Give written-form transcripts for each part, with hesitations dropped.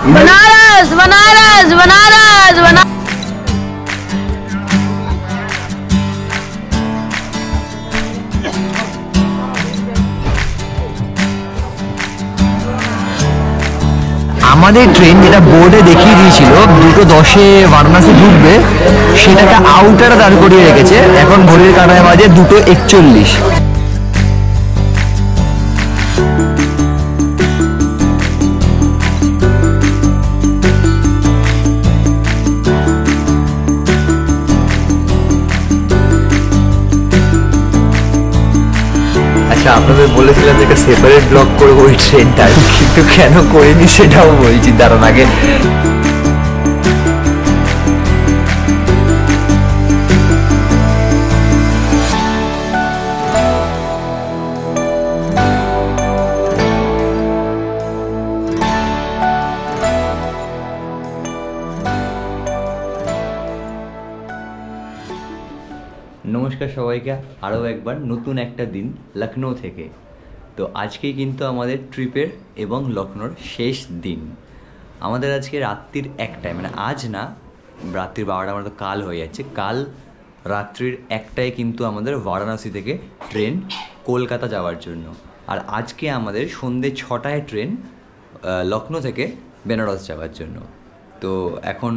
बनारस बनारस बनारस बनारस। আমাদের ট্রেন যেটা বোর্ডে দেখিয়ে দিয়েছিল 2:10 বারাণসী ঢুকবে, সেটাকে আউটারে দাঁড় করিয়ে রেখেছে। এখন ঘড়ির কাঁটায় বাজে 2:41। আচ্ছা, আপনাদের বলেছিলাম যে একটা সেপারেট ব্লগ করবো ওই ট্রেনটার, কিন্তু কেন করিনি সেটাও বলছি দাঁড়ান আগে। নমস্কার সবাইকে, আরও একবার নতুন একটা দিন লখনৌ থেকে। তো আজকেই কিন্তু আমাদের ট্রিপের এবং লখনৌর শেষ দিন। আমাদের আজকে রাত্রির 1টায়, মানে আজ না, রাত্রির 12টা, আমরা তো কাল হয়ে যাচ্ছে, কাল রাত্রির 1টায় কিন্তু আমাদের বারাণসী থেকে ট্রেন কলকাতা যাওয়ার জন্য। আর আজকে আমাদের সন্ধ্যে 6টায় ট্রেন লখনৌ থেকে বেনারস যাওয়ার জন্য। তো এখন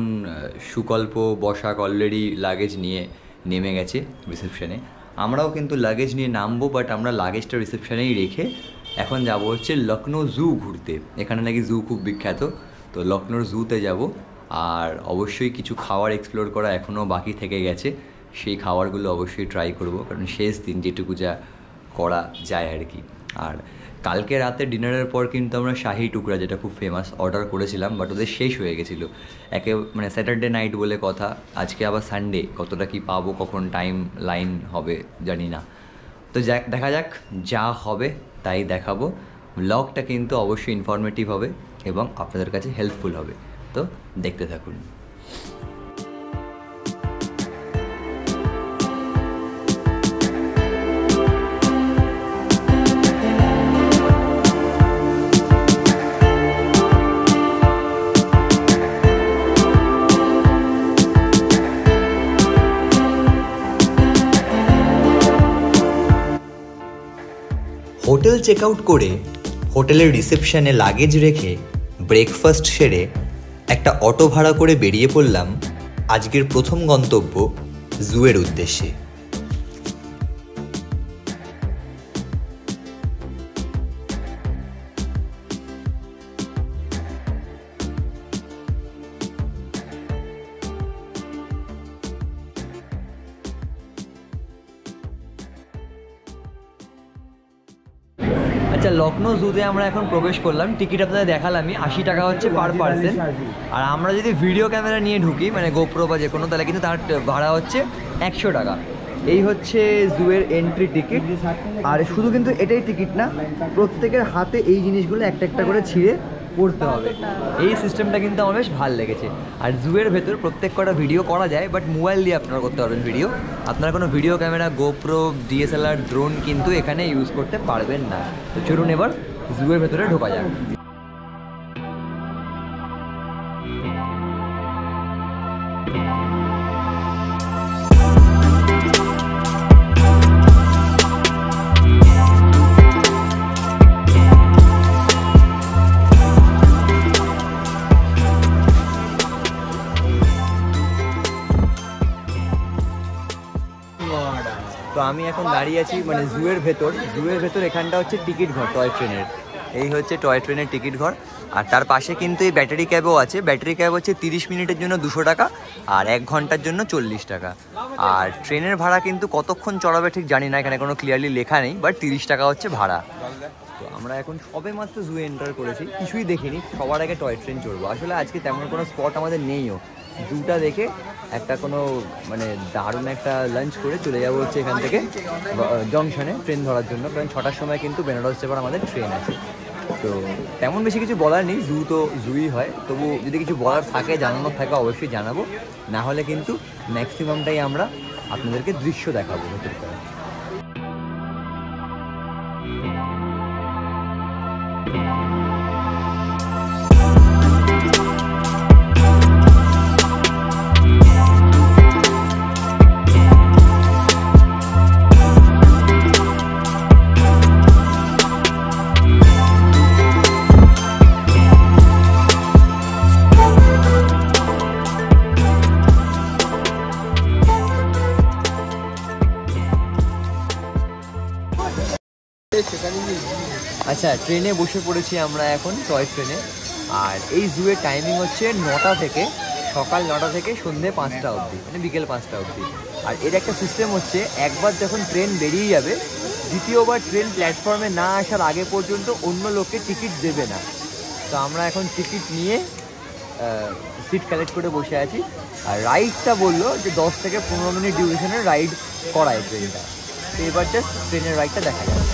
সুকল্প বসাক অলরেডি লাগেজ নিয়ে নেমে গেছে রিসেপশানে। আমরাও কিন্তু লাগেজ নিয়ে নামবো, বাট আমরা লাগেজটা রিসেপশানেই রেখে এখন যাব হচ্ছে লখনৌ জু ঘুরতে। এখানে নাকি জু খুব বিখ্যাত, তো লখনৌর জুতে যাব। আর অবশ্যই কিছু খাবার এক্সপ্লোর করা এখনও বাকি থেকে গেছে, সেই খাবারগুলো অবশ্যই ট্রাই করব, কারণ শেষ দিন যেটুকু যা করা যায় আর কি। আর কালকে রাতে ডিনারের পর কিন্তু আমরা শাহি টুকরা, যেটা খুব ফেমাস, অর্ডার করেছিলাম, বাট ওদের শেষ হয়ে গেছিলো। মানে স্যাটারডে নাইট বলে কথা, আজকে আবার সানডে, কতটা কি পাবো, কখন টাইম লাইন হবে জানি না। তো দেখা যাক, যা হবে তাই দেখাবো। ব্লগটা কিন্তু অবশ্যই ইনফরমেটিভ হবে এবং আপনাদের কাছে হেল্পফুল হবে, তো দেখতে থাকুন। হোটেল চেক আউট করে হোটেলের রিসেপশনে লাগেজ রেখে ব্রেকফাস্ট সেরে একটা অটো ভাড়া করে বেরিয়ে পড়লাম আজকের প্রথম গন্তব্য জুয়ের উদ্দেশ্যে। আচ্ছা, লখনৌ জুতে আমরা এখন প্রবেশ করলাম। টিকিট আপনাদের দেখালামই, 80 টাকা হচ্ছে পার পার্সন। আর আমরা যদি ভিডিও ক্যামেরা নিয়ে ঢুকি, মানে গোপ্রো বা যে কোনো, তাহলে কিন্তু তার ভাড়া হচ্ছে 100 টাকা। এই হচ্ছে জুয়ের এন্ট্রি টিকিট। আর শুধু কিন্তু এটাই টিকিট না, প্রত্যেকের হাতে এই জিনিসগুলো একটা একটা করে ছিঁড়ে পড়তে হবে। এই সিস্টেমটা কিন্তু আমার বেশ ভালো লেগেছে। আর জুয়ের ভেতর প্রত্যেক কটা ভিডিও করা যায়, বাট মোবাইল দিয়ে আপনারা করতে পারবেন ভিডিও। আপনারা কোনো video camera, GoPro, DSLR, drone কিন্তু এখানে ইউজ করতে পারবেন না। তো চলুন এবার জুয়ের ভেতরে ঢোকা যাক। তো আমি এখন দাঁড়িয়ে আছি মানে জুয়ের ভেতর এখানটা হচ্ছে টিকিট ঘর টয় ট্রেনের। এই হচ্ছে টয় ট্রেনের টিকিট ঘর। আর তার পাশে কিন্তু এই ব্যাটারি ক্যাবও আছে। ব্যাটারি ক্যাব হচ্ছে 30 মিনিটের জন্য 200 টাকা আর 1 ঘন্টার জন্য 40 টাকা। আর ট্রেনের ভাড়া কিন্তু কতক্ষণ চড়াবে ঠিক জানি না, এখানে কোনো ক্লিয়ারলি লেখা নেই, বাট 30 টাকা হচ্ছে ভাড়া। তো আমরা এখন সবে মাত্র জুয়ে এন্টার করেছি, কিছুই দেখিনি, সবার আগে টয় ট্রেন চড়বো। আসলে আজকে তেমন কোনো স্পট আমাদের নেইও, জুটা দেখে একটা কোনো মানে দারুণ একটা লাঞ্চ করে চলে যাবো হচ্ছে এখান থেকে জংশনে ট্রেন ধরার জন্য, কারণ 6টার সময় কিন্তু বেনারস যাবার আমাদের ট্রেন আছে। তো তেমন বেশি কিছু বলার নেই, জু তো জুই হয়, তবু যদি কিছু বলার থাকে, জানানোর থাকে, অবশ্যই জানাবো। না হলে কিন্তু ম্যাক্সিমামটাই আমরা আপনাদেরকে দৃশ্য দেখাবো ভেতরটা। আচ্ছা, ট্রেনে বসে পড়েছি আমরা এখন, টয় ট্রেনে। আর এই জুয়ের টাইমিং হচ্ছে 9টা থেকে, সকাল 9টা থেকে সন্ধ্যে 5টা অবধি, মানে বিকেল 5টা অবধি। আর এর একটা সিস্টেম হচ্ছে, একবার যখন ট্রেন বেরিয়ে যাবে, দ্বিতীয়বার ট্রেন প্ল্যাটফর্মে না আসার আগে পর্যন্ত অন্য লোককে টিকিট দেবে না। তো আমরা এখন টিকিট নিয়ে সিট কালেক্ট করে বসে আছি। আর রাইডটা বললো যে 10 থেকে 15 মিনিট ডিউরেশনের রাইড করায় ট্রেনটা। তো এবার জাস্ট ট্রেনের রাইডটা দেখা যাবে।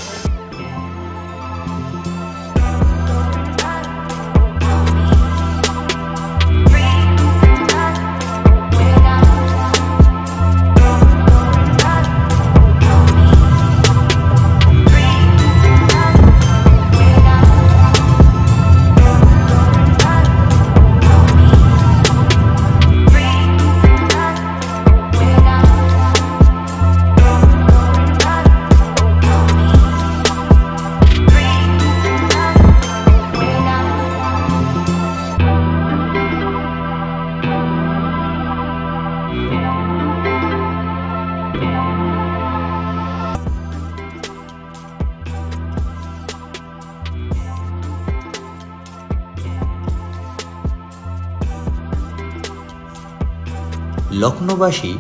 লখনৌবাসী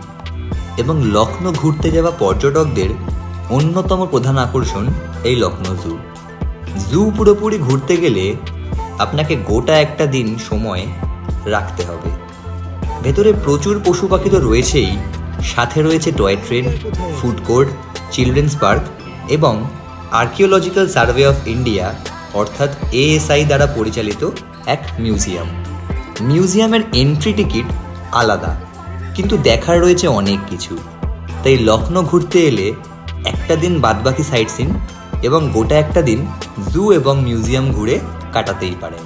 এবং লখনৌ ঘুরতে যাওয়া পর্যটকদের অন্যতম প্রধান আকর্ষণ এই লখনৌ জু। জু পুরোপুরি ঘুরতে গেলে আপনাকে গোটা একটা দিন সময় রাখতে হবে। ভেতরে প্রচুর পশু পাখি তো রয়েছেই, সাথে রয়েছে toy train, food court, children's park এবং আর্কিওলজিক্যাল সার্ভে অফ ইন্ডিয়া অর্থাৎ ASI দ্বারা পরিচালিত এক মিউজিয়াম। মিউজিয়ামের এন্ট্রি টিকিট আলাদা, কিন্তু দেখার রয়েছে অনেক কিছু। তাই লখনৌ ঘুরতে এলে একটা দিন বাদবাকি সাইট সিন এবং গোটা একটা দিন জু এবং মিউজিয়াম ঘুরে কাটাতেই পারেন।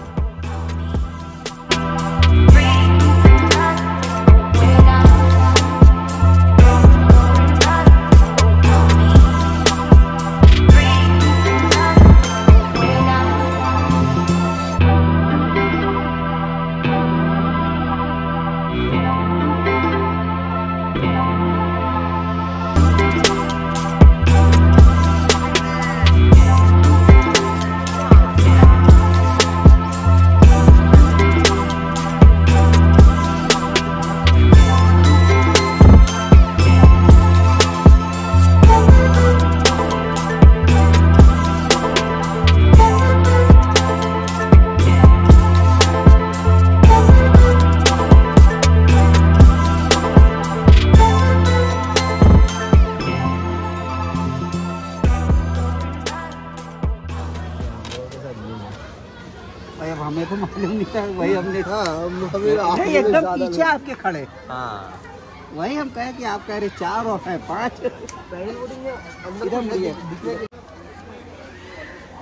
भाई अब हमें तो मालूम नहीं था, वही हमने नहीं एकदम पीछे आपके खड़े। हाँ, वही हम कहे कि आप कह रहे 4 और है 5।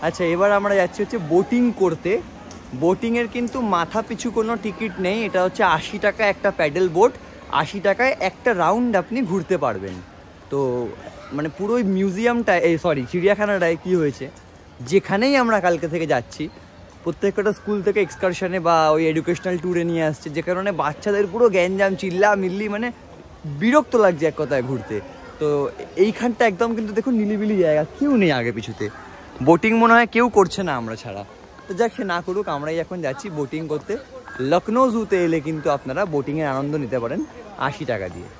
আচ্ছা, এবার আমরা যাচ্ছি হচ্ছে বোটিং করতে। বোটিংয়ের কিন্তু মাথা পিছু কোনো টিকিট নেই, এটা হচ্ছে 80 টাকা একটা প্যাডেল বোট, 80 টাকায় একটা রাউন্ড আপনি ঘুরতে পারবেন। তো মানে পুরো মিউজিয়ামটা, চিড়িয়াখানাটায় কি হয়েছে, যেখানেই আমরা কালকে থেকে যাচ্ছি প্রত্যেকটা স্কুল থেকে এক্সকারশনে বা ওই এডুকেশনাল ট্যুরে নিয়ে আসছে, যে কারণে বাচ্চাদের পুরো গ্যাঞ্জাম চিল্লা মিল্লি, মানে বিরক্ত লাগছে এক কথায় ঘুরতে। তো এইখানটা একদম কিন্তু দেখুন নিলিবিলি জায়গা, কেউ নেই আগে পিছুতে। বোটিং মনে হয় কেউ করছে না আমরা ছাড়া। তো যাক, সে না করুক, আমরাই এখন যাচ্ছি বোটিং করতে। লখনৌ জুতে এলে কিন্তু আপনারা বোটিংয়ের আনন্দ নিতে পারেন 80 টাকা দিয়ে।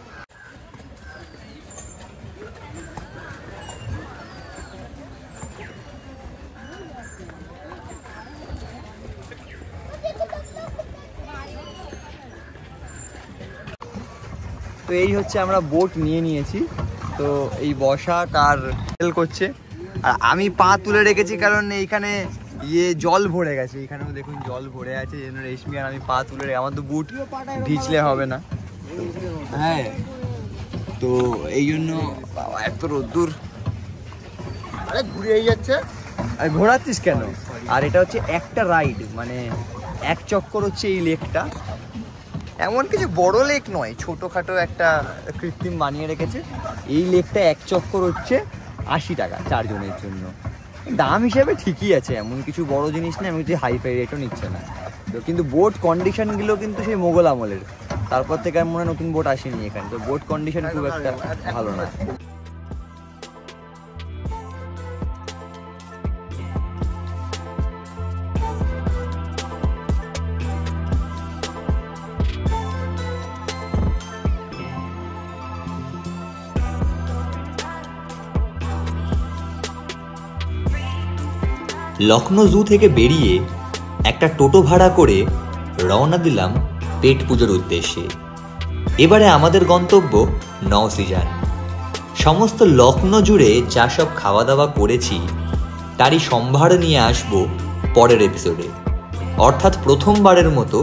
তো এই হচ্ছে আমরা বোট নিয়ে নিয়েছি। তো এই বসা কার হেল করছে, আর আমি পা তুলে রেখেছি কারণ এইখানে জল ভরে গেছে, এখানেও দেখুন জল ভরে আছে, এই জন্য রেশমি আর আমি পা তুলে রেখে, আমার তো বুট ভিজলে হবে না। হ্যাঁ, তো এই জন্য বাবা এত রোদ্দুর, আরে ঘুরিয়ে যাচ্ছে। আর ঘোরাচ্ছিস কেন? আর এটা হচ্ছে একটা রাইড, মানে এক চক্কর হচ্ছে এই লেকটা। এমন কিছু বড় লেক নয়, ছোটোখাটো একটা কৃত্রিম বানিয়ে রেখেছে। এই লেকটা এক চক্কর হচ্ছে 80 টাকা 4 জনের জন্য। দাম হিসেবে ঠিকই আছে, এমন কিছু বড় জিনিস না, এমন কিছু হাইফাই রেটও নিচ্ছে না। তো কিন্তু বোট কন্ডিশনগুলো কিন্তু সেই মোগল আমলের, তারপর থেকে আর মনে হয় নতুন বোট আসেনি এখানে। তো বোট কন্ডিশন খুব একটা ভালো না। লখনৌ জু থেকে বেরিয়ে একটা টোটো ভাড়া করে রওনা দিলাম পেট পুজোর উদ্দেশ্যে। এবারে আমাদের গন্তব্য নওসিজান। সমস্ত লখনৌ জুড়ে যা সব খাওয়া দাওয়া করেছি তারই সম্ভার নিয়ে আসব পরের এপিসোডে, অর্থাৎ প্রথমবারের মতো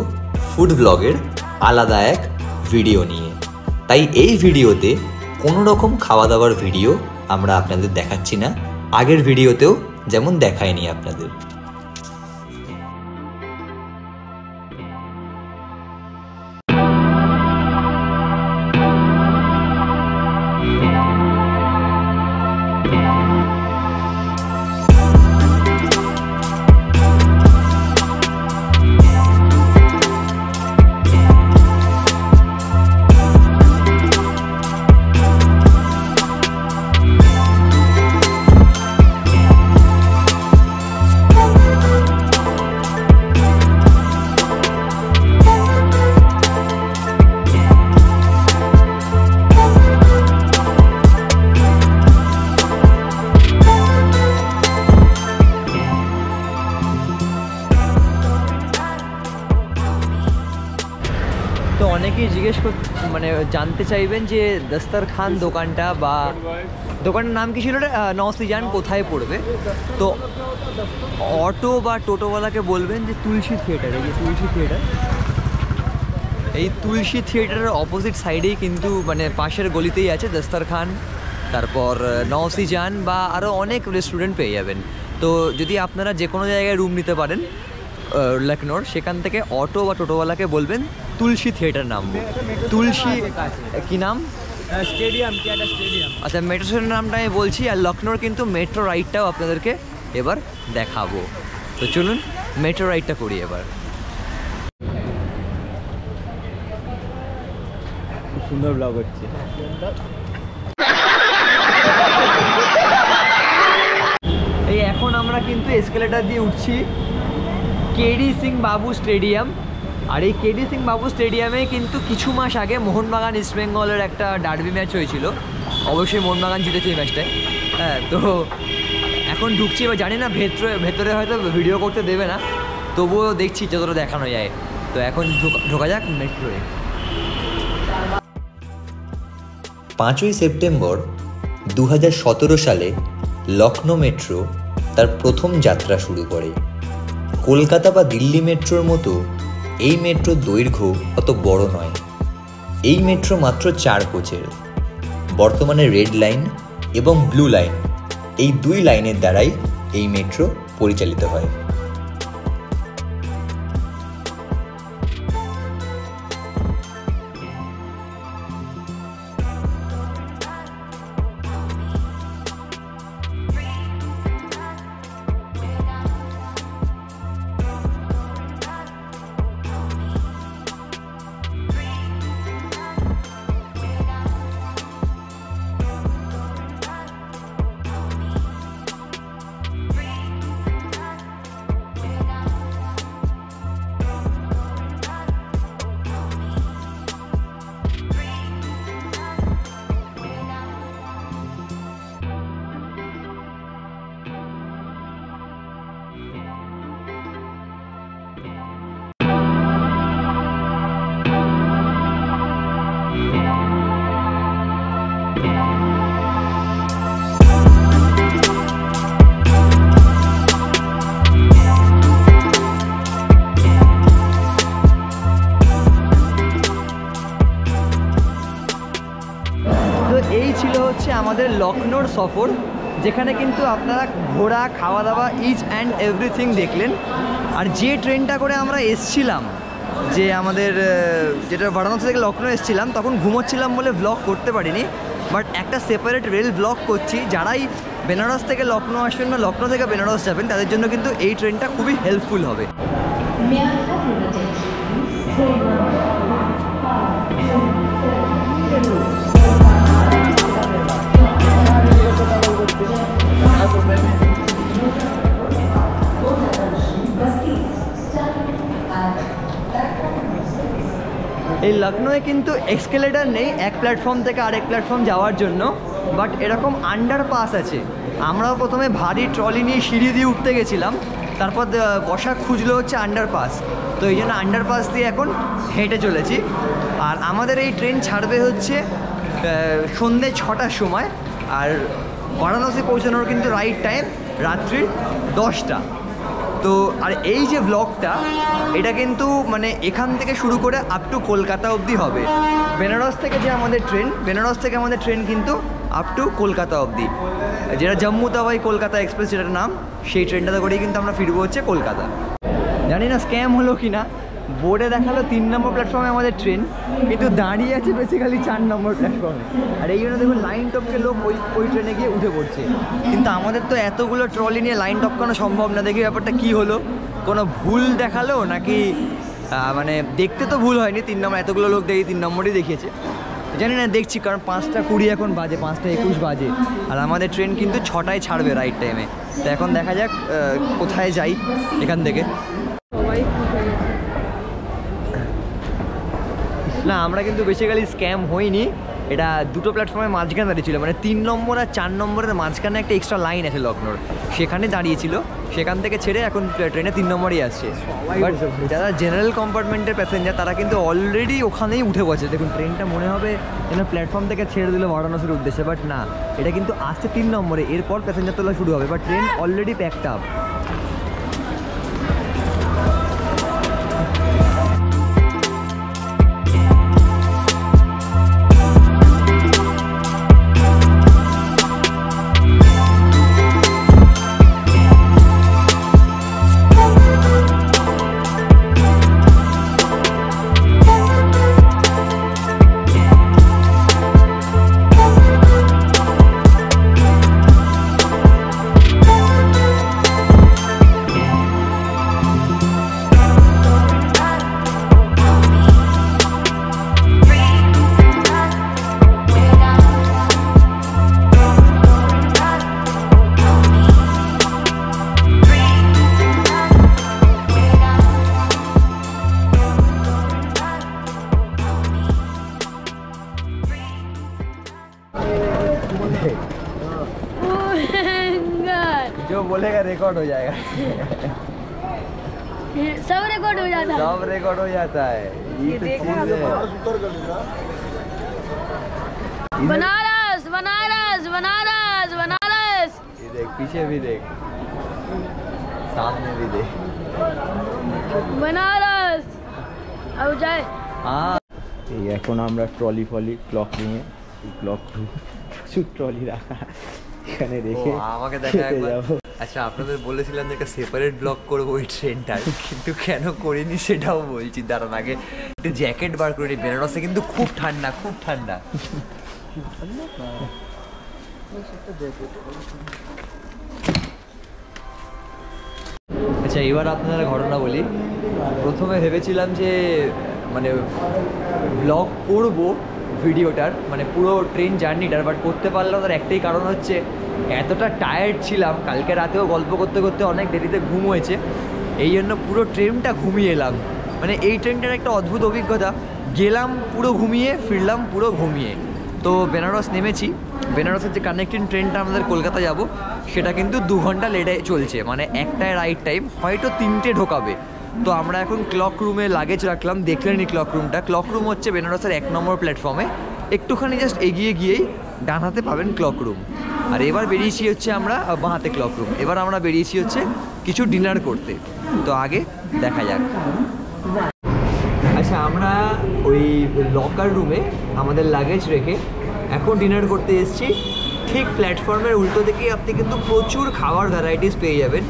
ফুড ব্লগের আলাদা এক ভিডিও নিয়ে। তাই এই ভিডিওতে কোনো রকম খাওয়া দাওয়ার ভিডিও আমরা আপনাদের দেখাচ্ছি না, আগের ভিডিওতেও যেমন দেখায়নি আপনাদের। তো অনেকেই জিজ্ঞেস মানে জানতে চাইবেন যে দস্তরখান দোকানটা বা দোকানের নাম কি ছিল নওসিজান কোথায় পড়বে। তো অটো বা টোটোওয়ালাকে বলবেন যে তুলসী থিয়েটার, এই যে তুলসী থিয়েটার, এই তুলসী থিয়েটারের অপোজিট সাইডেই কিন্তু মানে পাশের গলিতেই আছে দস্তরখান, তারপর নওসিজান বা আরও অনেক রেস্টুরেন্ট পেয়ে যাবেন। তো যদি আপনারা যে কোনো জায়গায় রুম নিতে পারেন লখনৌর, সেখান থেকে অটো বা টোটোওয়ালাকে বলবেন তুলসী থিয়েটার নামবো। তুলসী কি নাম? স্টেডিয়াম, কি একটা স্টেডিয়াম। আচ্ছা, মেট্রো স্টেশনের নামটা আমি বলছি, আর লখনৌর কিন্তু মেট্রো রাইডটাও আপনাদেরকে এবার দেখাবো। তো চলুন মেট্রো রাইডটা করি এবার। সুন্দর ব্লগ হচ্ছে। এই এখন আমরা কিন্তু এসকেলেটার দিয়ে উঠছি কেডি সিং বাবু স্টেডিয়াম। আর এই কেডি সিং বাবু স্টেডিয়ামে কিন্তু কিছু মাস আগে মোহনবাগান ইস্ট বেঙ্গলের একটা ডার্বি ম্যাচ হয়েছিল, অবশ্যই মোহনবাগান জিতেছে এই ম্যাচটায়। হ্যাঁ, তো এখন ঢুকছি, এবার জানি না ভেতরে হয়তো ভিডিও করতে দেবে না, তবুও দেখছি যতটা দেখানো যায়। তো এখন ঢোকা যাক মেট্রোয়ে। 5ই সেপ্টেম্বর 2017 সালে লখনৌ মেট্রো তার প্রথম যাত্রা শুরু করে। কলকাতা বা দিল্লি মেট্রোর মতো এই মেট্রোর দৈর্ঘ্য অত বড় নয়। এই মেট্রো মাত্র 4 কোচের। বর্তমানে রেড লাইন এবং ব্লু লাইন, এই 2 লাইনের দ্বারাই এই মেট্রো পরিচালিত হয়। আমাদের লখনৌর সফর, যেখানে কিন্তু আপনারা ঘোরা, খাওয়া দাওয়া, ইচ অ্যান্ড এভরিথিং দেখলেন। আর যে ট্রেনটা করে আমরা এসছিলাম, যে আমাদের যেটা বারাণসী থেকে লখনৌ এসছিলাম, তখন ঘুমোচ্ছিলাম বলে ব্লগ করতে পারিনি, বাট একটা সেপারেট রেল ব্লগ করছি। যারাই বেনারস থেকে লখনৌ আসবেন বা লখনৌ থেকে বেনারস যাবেন, তাদের জন্য কিন্তু এই ট্রেনটা খুবই হেল্পফুল হবে। এই লখনৌয়ে কিন্তু এক্সকেলেটার নেই এক প্ল্যাটফর্ম থেকে আরেক প্ল্যাটফর্ম যাওয়ার জন্য, বাট এরকম আন্ডারপাস আছে। আমরাও প্রথমে ভারী ট্রলি নিয়ে সিঁড়ি দিয়ে উঠতে গেছিলাম, তারপর বসা খুঁজলো হচ্ছে আন্ডারপাস, তো এই জন্য আন্ডারপাস দিয়ে এখন হেঁটে চলেছি। আর আমাদের এই ট্রেন ছাড়বে হচ্ছে সন্ধ্যে 6টার সময়, আর বারাণসী পৌঁছানোর কিন্তু রাইট টাইম রাত্রি 10টা। তো আর এই যে ব্লগটা, এটা কিন্তু মানে এখান থেকে শুরু করে আপ টু কলকাতা অবধি হবে। বেনারস থেকে আমাদের ট্রেন কিন্তু আপ টু কলকাতা অবধি, যেটা জম্মু তাওয়াই কলকাতা এক্সপ্রেস যেটার নাম, সেই ট্রেনটাতে করেই কিন্তু আমরা ফিরবো হচ্ছে কলকাতা। জানি না স্ক্যাম হলো কি না, বোর্ডে দেখালো 3 নম্বর প্ল্যাটফর্মে আমাদের ট্রেন, কিন্তু দাঁড়িয়ে আছে বেসিক্যালি 4 নম্বর প্ল্যাটফর্মে। আর এই জন্য দেখুন লাইন টপকে লোক ওই ট্রেনে গিয়ে উঠে পড়ছে, কিন্তু আমাদের তো এতগুলো ট্রলি নিয়ে লাইন টপকানো সম্ভব না। দেখি ব্যাপারটা কি হলো, কোনো ভুল দেখালো নাকি, মানে দেখতে তো ভুল হয়নি, 3 নম্বর এতগুলো লোক দেখি 3 নম্বরই দেখিয়েছে, জানি না, দেখছি। কারণ 5টা 20 এখন বাজে, 5টা 21 বাজে, আর আমাদের ট্রেন কিন্তু 6টায় ছাড়বে রাইট টাইমে। তো এখন দেখা যাক কোথায় যাই এখান থেকে। না, আমরা কিন্তু বেসিক্যালি স্ক্যাম হয়নি, এটা 2টো প্ল্যাটফর্মের মাঝখানে দাঁড়িয়েছিল, মানে 3 নম্বর আর 4 নম্বরের মাঝখানে একটা এক্সট্রা লাইন আছে লখনৌর, সেখানে দাঁড়িয়েছিল। সেখান থেকে ছেড়ে এখন ট্রেনে 3 নম্বরই আসছে। বাট যারা জেনারেল কম্পার্টমেন্টের প্যাসেঞ্জার তারা কিন্তু অলরেডি ওখানেই উঠে বসে। দেখুন ট্রেনটা মনে হবে যেন প্ল্যাটফর্ম থেকে ছেড়ে দিল বারাণসীর উদ্দেশ্যে, বাট না, এটা কিন্তু আসছে 3 নম্বরে, এরপর প্যাসেঞ্জার তোলা শুরু হবে, but train already packed up. जो बोलेगा रिकॉर्ड हो जाएगा। सब रिकॉर्ड हो जाता है, सब रिकॉर्ड हो जाता है। ये तो चीज़ है। बनारस बनारस बनारस बनारस। ये देख, पीछे भी देख, सामने भी देख, बनारस। अब जाए। हाँ, এই এখন আমরা ট্রলি ফলি ক্লক রুমে, ক্লক রুম প্রচুর ট্রলি রাখা এখানে রেখে আমাকে দেখা একবার। আচ্ছা, আপনাদের বলেছিলাম যে একটা সেপারেট ব্লগ করবো ওই ট্রেনটার, কিন্তু কেন করিনি সেটাও বলছি। দাঁড়ান আগে একটু জ্যাকেট বার করে নিই। বেনারসে কিন্তু খুব ঠান্ডা, খুব ঠান্ডা। আচ্ছা, এবার আপনারা ঘটনা বলি। প্রথমে ভেবেছিলাম যে মানে ব্লগ করবো ভিডিওটার, মানে পুরো ট্রেন জার্নিটার, বাট করতে পারলাম। তার একটাই কারণ হচ্ছে এতটা টায়ার্ড ছিলাম, কালকে রাতেও গল্প করতে করতে অনেক দেরিতে ঘুম হয়েছে, এই জন্য পুরো ট্রেনটা ঘুমিয়ে এলাম। মানে এই ট্রেনটার একটা অদ্ভুত অভিজ্ঞতা, গেলাম পুরো ঘুমিয়ে, ফিরলাম পুরো ঘুমিয়ে। তো বেনারস নেমেছি, বেনারসের যে কানেক্টিং ট্রেনটা আমাদের কলকাতা যাব, সেটা কিন্তু 2 ঘন্টা লেটে চলছে, মানে 1টায় রাইট টাইম, হয়তো 3টে ঢোকাবে। তো আমরা এখন ক্লক রুমে লাগেজ রাখলাম, দেখলেনি ক্লক রুমটা। ক্লক রুম হচ্ছে বেনারসের 1 নম্বর প্ল্যাটফর্মে, একটুখানি জাস্ট এগিয়ে গিয়েই ডান হাতে পাবেন ক্লক রুম। আর এবার বেরিয়েছি হচ্ছে আমরা বাঁ হাতে ক্লক রুম। এবার আমরা বেরিয়েছি হচ্ছে কিছু ডিনার করতে, তো আগে দেখা যাক। আচ্ছা, আমরা ওই লকার রুমে আমাদের লাগেজ রেখে এখন ডিনার করতে এসেছি। ঠিক প্ল্যাটফর্মের উল্টো দিকেই আপনি কিন্তু প্রচুর খাবার ভ্যারাইটিস পেয়ে যাবেন,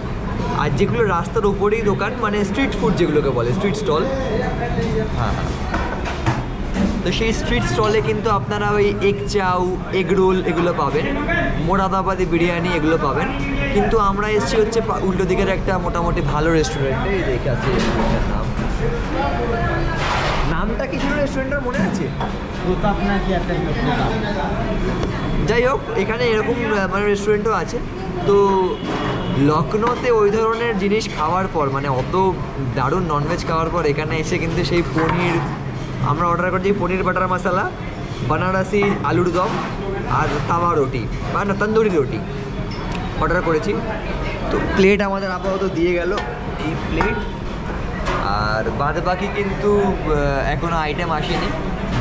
আর যেগুলো রাস্তার উপরেই দোকান, মানে স্ট্রিট ফুড যেগুলোকে বলে, স্ট্রিট স্টল। হ্যাঁ, তো সেই স্ট্রিট স্টলে কিন্তু আপনারা ওই এগ চাউ, এগ রোল এগুলো পাবেন, মোরাদাবাদি বিরিয়ানি এগুলো পাবেন। কিন্তু আমরা এসেছি হচ্ছে উল্টো দিকের একটা মোটামুটি ভালো রেস্টুরেন্টে, দেখে আছে নাম, নামটা কি ছিল রেস্টুরেন্টের মনে আছে? যাই হোক, এখানে এরকম মানে রেস্টুরেন্টও আছে। তো লখনৌতে ওই ধরনের জিনিস খাওয়ার পর, মানে অত দারুণ ননভেজ খাওয়ার পর, এখানে এসে কিন্তু সেই পনির আমরা অর্ডার করছি, পনির বাটার মশলা, বানারসি আলুর দম, আর তাওয়া রুটি বা না তন্দুরি রুটি অর্ডার করেছি। তো প্লেট আমাদের আপাতত দিয়ে গেল, এই প্লেট। আর বাদ বাকি কিন্তু এখনও আইটেম আসেনি।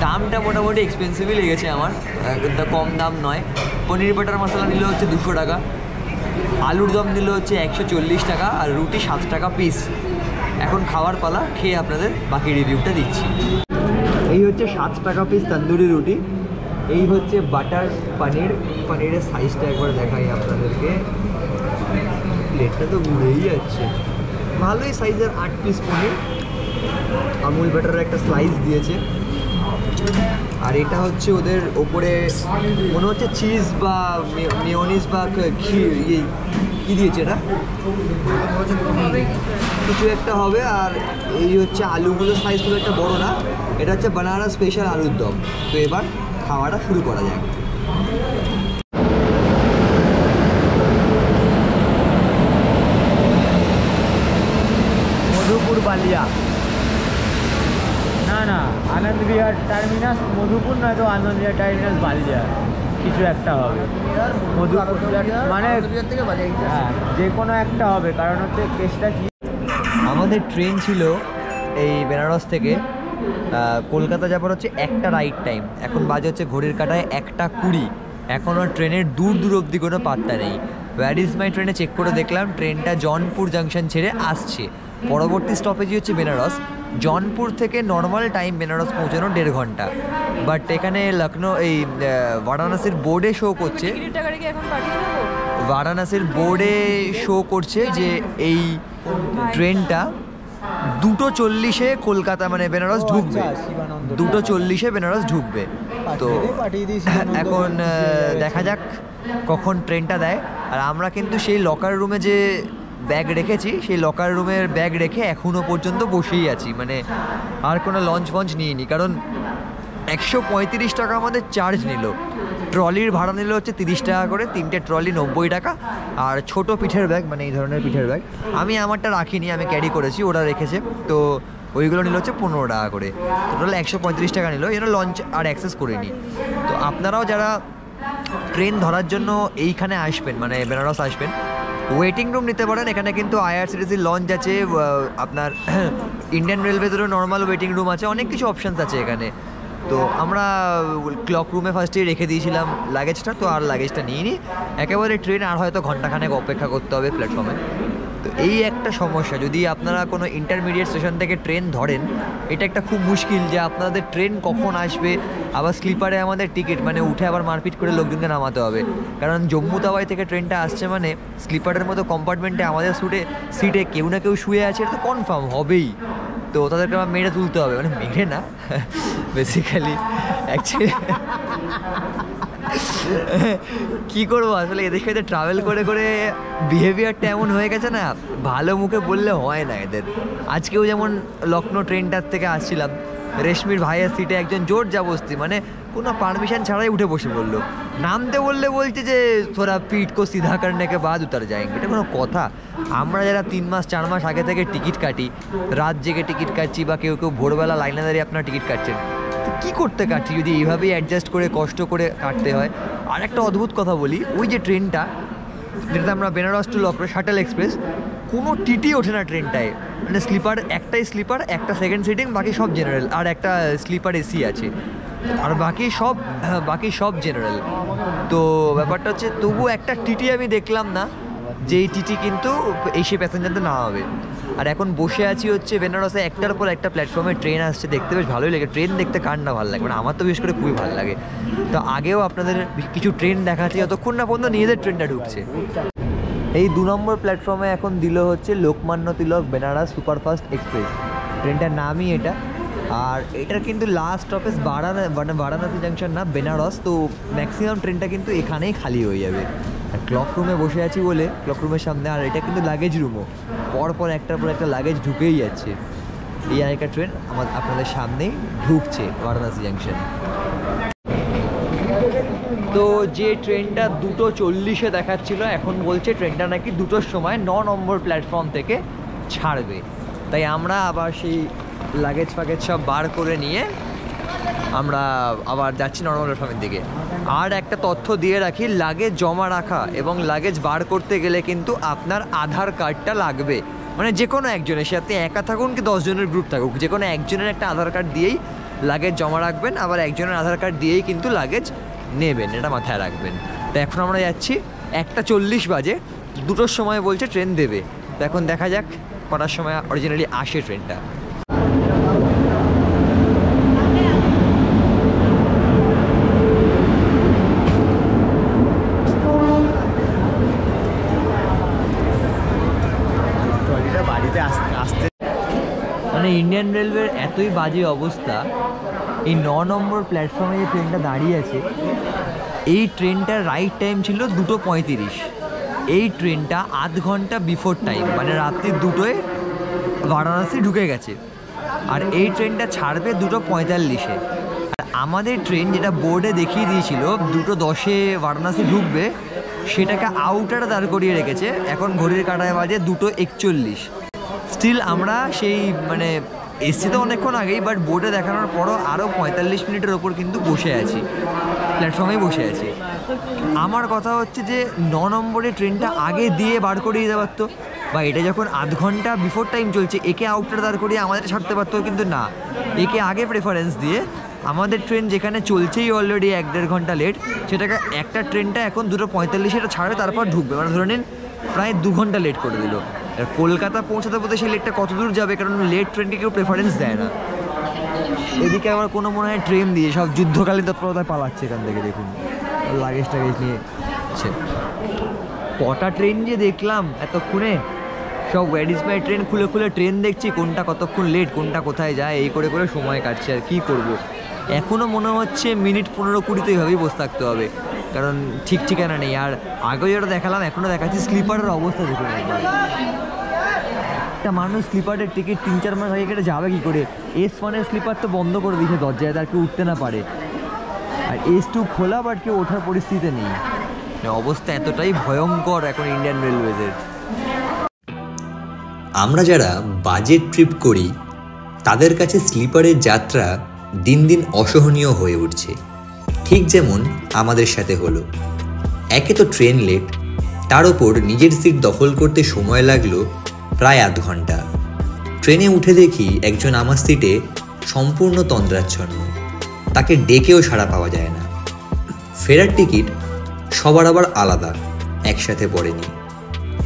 দামটা মোটামুটি এক্সপেন্সিভই লেগেছে আমার, কিন্তু কম দাম নয়। পনির বাটার মশলা নিলে হচ্ছে 200 টাকা, আলুর দম নিলে হচ্ছে 140 টাকা, আর রুটি 7 টাকা পিস। এখন খাওয়ার পালা, খেয়ে আপনাদের বাকি রিভিউটা দিচ্ছি। এই হচ্ছে 7 টাকা পিস তন্দুরি রুটি। এই হচ্ছে বাটার পনির, পনিরের সাইজটা একবার দেখাই আপনাদেরকে। প্লেটটা তো ঘুরেই যাচ্ছে, ভালোই সাইজের 8 পিস পনির। আমুল বাটারের একটা স্লাইস দিয়েছে। আর এটা হচ্ছে ওদের ওপরে মনে হচ্ছে চিজ বা মেয়োনিজ বা কী দিয়েছে, এটা কিছু একটা হবে। আর এই হচ্ছে আলুগুলোর সাইজ খুব একটা বড়ো না, এটা হচ্ছে বানারস স্পেশাল আলুর দম। তো এবার খাওয়াটা শুরু করা যাক। মধুপুর বালিয়া, না না আনন্দ বিহার টার্মিনাস মধুপুর, নয়তো আনন্দ বিহার টার্মিনাস বালিয়া, কিছু একটা হবে। মধুপুর মানে হ্যাঁ, যে কোনো একটা হবে, কারণ হচ্ছে কেসটা কি, আমাদের ট্রেন ছিল এই বেনারস থেকে কলকাতা যাবার হচ্ছে 1টা রাইট টাইম। এখন বাজে হচ্ছে ঘড়ির কাঁটায় 1:20। এখনও ট্রেনের দূর দূর অবধি কোনো পাত্তা নেই। ওয়্যার ইজ মাই ট্রেনে চেক করে দেখলাম ট্রেনটা জনপুর জাংশন ছেড়ে আসছে। পরবর্তী স্টপেজই হচ্ছে বেনারস। জনপুর থেকে নর্মাল টাইম বেনারস পৌঁছানো 1.5 ঘন্টা। বাট এখানে লখনৌ এই বারাণসীর বোর্ডে শো করছে, বারাণসীর বোর্ডে শো করছে যে এই ট্রেনটা 2:40-এ কলকাতা মানে বেনারস ঢুকবে, 2:40-এ বেনারস ঢুকবে। তো এখন দেখা যাক কখন ট্রেনটা দেয়। আর আমরা কিন্তু সেই লকার রুমে যে ব্যাগ রেখেছি, সেই লকার রুমের ব্যাগ রেখে এখনও পর্যন্ত বসেই আছি, মানে আর কোনো লঞ্চ ফঞ্চ নিইনি। কারণ 135 টাকা আমাদের চার্জ নিল, ট্রলির ভাড়া নিল হচ্ছে 30 টাকা করে, 3টে ট্রলি 90 টাকা। আর ছোট পিঠের ব্যাগ, মানে এই ধরনের পিঠের ব্যাগ, আমি আমারটা রাখিনি, আমি ক্যারি করেছি, ওরা রেখেছে। তো ওইগুলো নিল হচ্ছে 15 টাকা করে, টোটাল 135 টাকা নিল। এই জন্য লঞ্চ আর অ্যাক্সেস করিনি। তো আপনারাও যারা ট্রেন ধরার জন্য এইখানে আসবেন, মানে বেনারস আসবেন, ওয়েটিং রুম নিতে পারেন। এখানে কিন্তু আইআরসিটিসি লঞ্চ আছে, আপনার ইন্ডিয়ান রেলওয়েজেরও নর্মাল ওয়েটিং রুম আছে, অনেক কিছু অপশানস আছে এখানে। তো আমরা ক্লক রুমে ফার্স্টেই রেখে দিয়েছিলাম লাগেজটা, তো আর লাগেজটা নিইনি। একেবারে ট্রেন আর হয়তো ঘন্টাখানেক অপেক্ষা করতে হবে প্ল্যাটফর্মে। তো এই একটা সমস্যা, যদি আপনারা কোনো ইন্টারমিডিয়েট স্টেশন থেকে ট্রেন ধরেন, এটা একটা খুব মুশকিল যে আপনাদের ট্রেন কখন আসবে। আবার স্লিপারে আমাদের টিকিট, মানে উঠে আবার মারপিট করে লোকজনকে নামাতে হবে। কারণ জম্মু তাওয়াই থেকে ট্রেনটা আসছে, মানে স্লিপারের মতো কম্পার্টমেন্টে আমাদের সিটে কেউ না কেউ শুয়ে আছে, এটা তো কনফার্ম হবেই। তো তাদেরকে আমার মেরে তুলতে হবে, মানে মেরে না, বেসিক্যালি অ্যাকচুয়ালি কী করবো আসলে, এদের সাথে ট্রাভেল করে করে বিহেভিয়ারটা এমন হয়ে গেছে না, ভালো মুখে বললে হয় না এদের। আজকেও যেমন লখনৌ ট্রেনটার থেকে আসছিলাম, রেশমির ভাইয়ের সিটে একজন জোর জাবস্তি, মানে কোনো পারমিশন ছাড়াই উঠে বসে বললো। নামতে বললে বলছে যে থোড়া পিঠ কো সিধা করনে কে বাদ উতার যায়গে। এটা কোনো কথা? আমরা যারা 3 মাস 4 মাস আগে থেকে টিকিট কাটি, রাত জেগে টিকিট কাটছি, বা কেউ কেউ ভোরবেলা লাইনে দাঁড়িয়ে আপনারা টিকিট কাটছেন, তো কী করতে কাটছি যদি এইভাবেই অ্যাডজাস্ট করে কষ্ট করে কাটতে হয়? আর একটা অদ্ভুত কথা বলি, ওই যে ট্রেনটা, যেটাতে আমরা Benaras to Lucknow shuttle express, কোনো টিটি ওঠে না ট্রেনটায়। মানে স্লিপার, একটাই স্লিপার, একটা সেকেন্ড সিটিং, বাকি সব জেনারেল, আর একটা স্লিপার এসি আছে, আর বাকি সব জেনারেল। তো ব্যাপারটা হচ্ছে, তবু একটা টিটি আমি দেখলাম না, যেই টিটি কিন্তু এসে প্যাসেঞ্জারদের না হবে। আর এখন বসে আছি হচ্ছে বেনারসে, একটার পর একটা প্ল্যাটফর্মে ট্রেন আসছে, দেখতে বেশ ভালোই লাগে। ট্রেন দেখতে কার না ভালো লাগে, মানে আমার তো বিশেষ করে খুবই ভালো লাগে। তো আগেও আপনাদের কিছু ট্রেন দেখাচ্ছি, যতক্ষণ না পর্যন্ত নিজেদের ট্রেনটা ঢুকছে। এই 2 নম্বর প্ল্যাটফর্মে এখন দিল হচ্ছে লোকমান্য তিলক বেনারস সুপারফাস্ট এক্সপ্রেস, ট্রেনটার নামই এটা। আর এটার কিন্তু লাস্ট স্টপেজ বারাণসী জাংশন না, বেনারস। তো ম্যাক্সিমাম ট্রেনটা কিন্তু এখানেই খালি হয়ে যাবে। আর ক্লক রুমে বসে আছি বলে, ক্লক রুমের সামনে, আর এটা কিন্তু লাগেজ রুমও, পর একটার পর একটা লাগেজ ঢুকেই যাচ্ছে। এই আরেকটা ট্রেন আপনাদের সামনেই ঢুকছে বারাণসী জাংশন। তো যে ট্রেনটা 2:40-এ দেখাচ্ছিল, এখন বলছে ট্রেনটা নাকি 2টোর সময় 9 নম্বর প্ল্যাটফর্ম থেকে ছাড়বে। তাই আমরা আবার সেই লাগেজ ফাগেজ সব বার করে নিয়ে আমরা আবার যাচ্ছি নর্মাল প্ল্যাটফর্মের দিকে। আর একটা তথ্য দিয়ে রাখি, লাগেজ জমা রাখা এবং লাগেজ বার করতে গেলে কিন্তু আপনার আধার কার্ডটা লাগবে। মানে যে কোনো একজনের, সে আপনি একা থাকুন কি 10 জনের গ্রুপ থাকুক, যে কোনো একজনের একটা আধার কার্ড দিয়েই লাগেজ জমা রাখবেন, আবার একজনের আধার কার্ড দিয়েই কিন্তু লাগেজ নেবেন, এটা মাথায় রাখবেন। তো এখন আমরা যাচ্ছি 1:40 বাজে, 2টোর সময় বলছে ট্রেন দেবে। তো এখন দেখা যাক কটার সময় অরিজিনালি আসে ট্রেনটা। বাড়িতে আসতে মানে ইন্ডিয়ান রেলওয়ের এতই বাজে অবস্থা, এই 9 নম্বর প্ল্যাটফর্মে যে ট্রেনটা দাঁড়িয়ে আছে, এই ট্রেনটার রাইট টাইম ছিল 2:35। এই ট্রেনটা আধ ঘন্টা বিফোর টাইম, মানে রাত্রি 2টোয় বারাণসী ঢুকে গেছে। আর এই ট্রেনটা ছাড়বে 2:45-এ। আর আমাদের ট্রেন যেটা বোর্ডে দেখিয়ে দিয়েছিল 2:10-এ বারাণসী ঢুকবে, সেটাকে আউটারে দাঁড় করিয়ে রেখেছে। এখন ঘড়ির কাঁটায় বাজে 2:41। স্টিল আমরা সেই মানে এসছি তো অনেকক্ষণ আগেই, বাট বোর্ডে দেখানোর পরও আরও 45 মিনিটের ওপর কিন্তু বসে আছি, প্ল্যাটফর্মেই বসে আছি। আমার কথা হচ্ছে যে 9 নম্বরে ট্রেনটা আগে দিয়ে বার করিয়ে দিতে পারতো, বা এটা যখন আধ ঘন্টা বিফোর টাইম চলছে একে আউটারে দাঁড় করিয়ে আমাদের ছাড়তে পারতো, কিন্তু না, একে আগে প্রেফারেন্স দিয়ে আমাদের ট্রেন যেখানে চলছেই অলরেডি 1-1.5 ঘন্টা লেট, সেটাকে একটা ট্রেনটা এখন 2:45 এটা ছাড়ে তারপর ঢুকবে, মানে ধরে নিন প্রায় 2 ঘন্টা লেট করে দিল। আর কলকাতা পৌঁছাতে পৌঁছাতে সেই লেটটা কত দূর যাবে, কারণ লেট ট্রেনকে কেউ প্রেফারেন্স দেয় না। এদিকে আবার কোনো মনে হয় ট্রেন দিয়ে সব যুদ্ধকালীন তৎপরতায় পালাচ্ছে এখান থেকে, দেখুন লাগেজ টাগেজ নিয়ে। কটা ট্রেন যে দেখলাম এতক্ষণে, সব ওয়্যার ইজ মাই ট্রেন খুলে খুলে ট্রেন দেখছি, কোনটা কতক্ষণ লেট, কোনটা কোথায় যায়, এই করে করে সময় কাটছে। আর কী করবো, এখনও মনে হচ্ছে মিনিট 15-20 এইভাবেই বসে থাকতে হবে, কারণ ঠিক ঠিকানা নেই। আর আগেও যেটা দেখালাম এখনও দেখাচ্ছি, স্লিপারের অবস্থা দেখুন একবার। একটা মানুষ স্লিপারের টিকিট 3-4 মাস আগে কেটে যাবে কী করে? S1-এর স্লিপার তো বন্ধ করে দিয়েছে দরজায়, তার কেউ উঠতে না পারে। আর S2 খোলা, বাট কেউ ওঠার পরিস্থিতিতে নেই। অবস্থা এতটাই ভয়ঙ্কর এখন ইন্ডিয়ান রেলওয়েজের। আমরা যারা বাজেট ট্রিপ করি তাদের কাছে স্লিপারের যাত্রা দিন দিন অসহনীয় হয়ে উঠছে, ঠিক যেমন আমাদের সাথে হলো। একে তো ট্রেন লেট, তার ওপর নিজের সিট দখল করতে সময় লাগলো প্রায় আধ ঘন্টা। ট্রেনে উঠে দেখি একজন আমার সিটে সম্পূর্ণ তন্দ্রাচ্ছন্ন, তাকে ডেকেও সাড়া পাওয়া যায় না। ফেরার টিকিট সবার আবার আলাদা, একসাথে পড়েনি।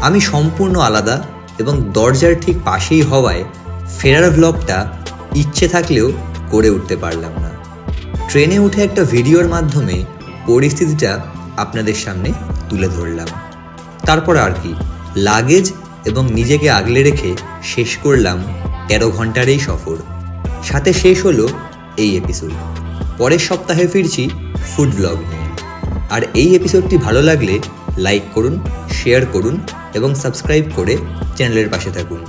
আমি সম্পূর্ণ আলাদা এবং দরজার ঠিক পাশেই হওয়ায় ফেরার ভ্লগটা ইচ্ছে থাকলেও করে উঠতে পারলাম না। ট্রেনে উঠে একটা ভিডিওর মাধ্যমে পরিস্থিতিটা আপনাদের সামনে তুলে ধরলাম। তারপর আর কি, লাগেজ এবং নিজেকে আগলে রেখে শেষ করলাম 13 ঘন্টার এই সফর। সাথে শেষ হলো এই এপিসোড। পরের সপ্তাহে ফিরছি ফুড ব্লগ নিয়ে। আর এই এপিসোডটি ভালো লাগলে লাইক করুন, শেয়ার করুন এবং সাবস্ক্রাইব করে চ্যানেলের পাশে থাকুন।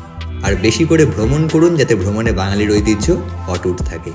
আর বেশি করে ভ্রমণ করুন, যাতে ভ্রমণে বাঙালির ঐতিহ্য অটুট থাকে।